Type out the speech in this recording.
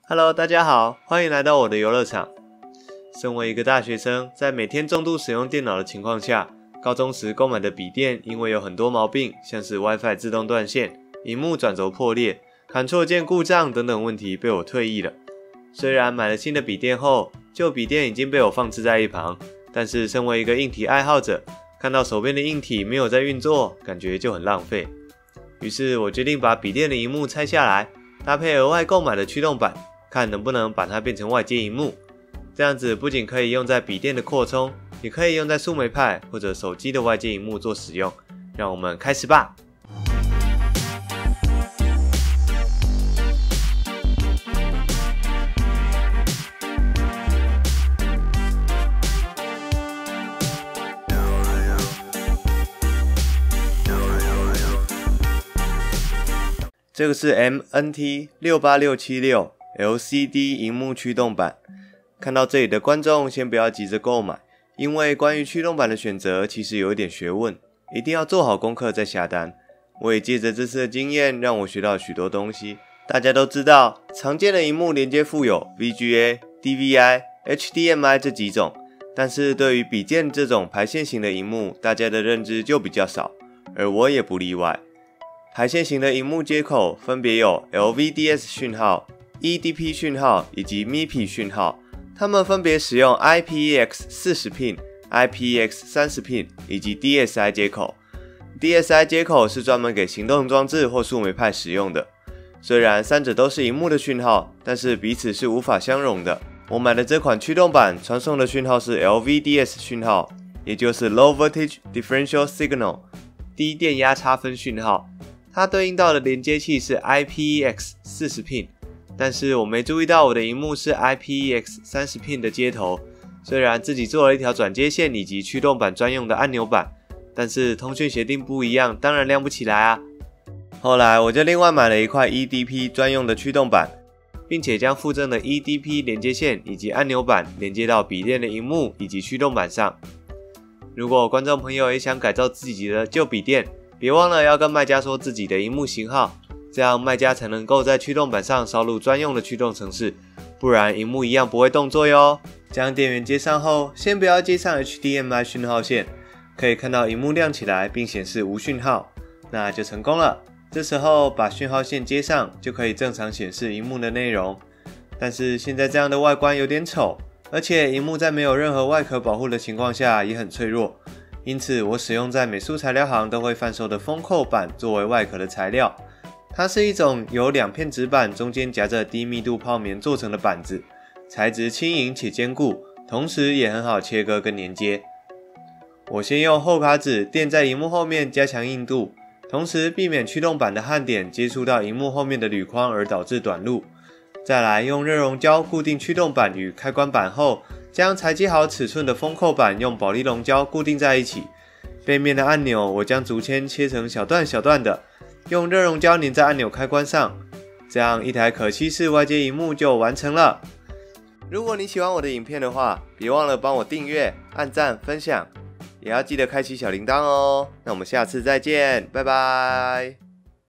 Hello， 大家好，欢迎来到我的游乐场。身为一个大学生，在每天重度使用电脑的情况下，高中时购买的笔电因为有很多毛病，像是 WiFi 自动断线、萤幕转轴破裂、Ctrl 键故障等等问题被我退役了。虽然买了新的笔电后，旧笔电已经被我放置在一旁，但是身为一个硬体爱好者，看到手边的硬体没有在运作，感觉就很浪费。于是我决定把笔电的萤幕拆下来，搭配额外购买的驱动板，看能不能把它变成外接萤幕。这样子不仅可以用在笔电的扩充，也可以用在树莓派或者手机的外接萤幕做使用。让我们开始吧。这个是 MNT68676 LCD 萤幕驱动板。看到这里的观众先不要急着购买，因为关于驱动板的选择其实有一点学问，一定要做好功课再下单。我也借着这次的经验，让我学到许多东西。大家都知道，常见的萤幕连接副有 VGA、DVI、HDMI 这几种，但是对于笔电这种排线型的萤幕，大家的认知就比较少，而我也不例外。排线型的萤幕接口分别有 LVDS 讯号、EDP 讯号以及 MIPI 讯号，它们分别使用 IPEX 40 pin、IPEX 30 pin 以及 DSI 接口。DSI 接口是专门给行动装置或树莓派使用的。虽然三者都是萤幕的讯号，但是彼此是无法相容的。我买的这款驱动板传送的讯号是 LVDS 讯号，也就是 Low Voltage Differential Signal 低电压差分讯号。它对应到的连接器是 IPEX 40 pin， 但是我没注意到我的萤幕是 IPEX 30 pin 的接头。虽然自己做了一条转接线以及驱动板专用的按钮板，但是通讯协定不一样，当然亮不起来啊。后来我就另外买了一块 EDP 专用的驱动板，并且将附赠的 EDP 连接线以及按钮板连接到笔电的萤幕以及驱动板上。如果观众朋友也想改造自己的旧笔电，别忘了要跟卖家说自己的萤幕型号，这样卖家才能够在驱动板上烧入专用的驱动程式，不然萤幕一样不会动作哟。将电源接上后，先不要接上 HDMI 讯号线，可以看到萤幕亮起来并显示无讯号，那就成功了。这时候把讯号线接上，就可以正常显示萤幕的内容。但是现在这样的外观有点丑，而且萤幕在没有任何外壳保护的情况下也很脆弱。因此我使用在美术材料行都会贩售的封扣板作为外壳的材料。它是一种由2片纸板中间夹着低密度泡棉做成的板子，材质轻盈且坚固，同时也很好切割跟连接。我先用厚卡纸垫在萤幕后面加强硬度，同时避免驱动板的焊点接触到萤幕后面的铝框而导致短路。再来用热熔胶固定驱动板与开关板后，将裁接好尺寸的封扣板用保丽龙胶固定在一起。背面的按钮我将竹签切成小段小段的，用热熔胶粘在按钮开关上，这样一台可吸式外接萤幕就完成了。如果你喜欢我的影片的话，别忘了帮我订阅、按赞、分享，也要记得开启小铃铛哦。那我们下次再见，拜拜。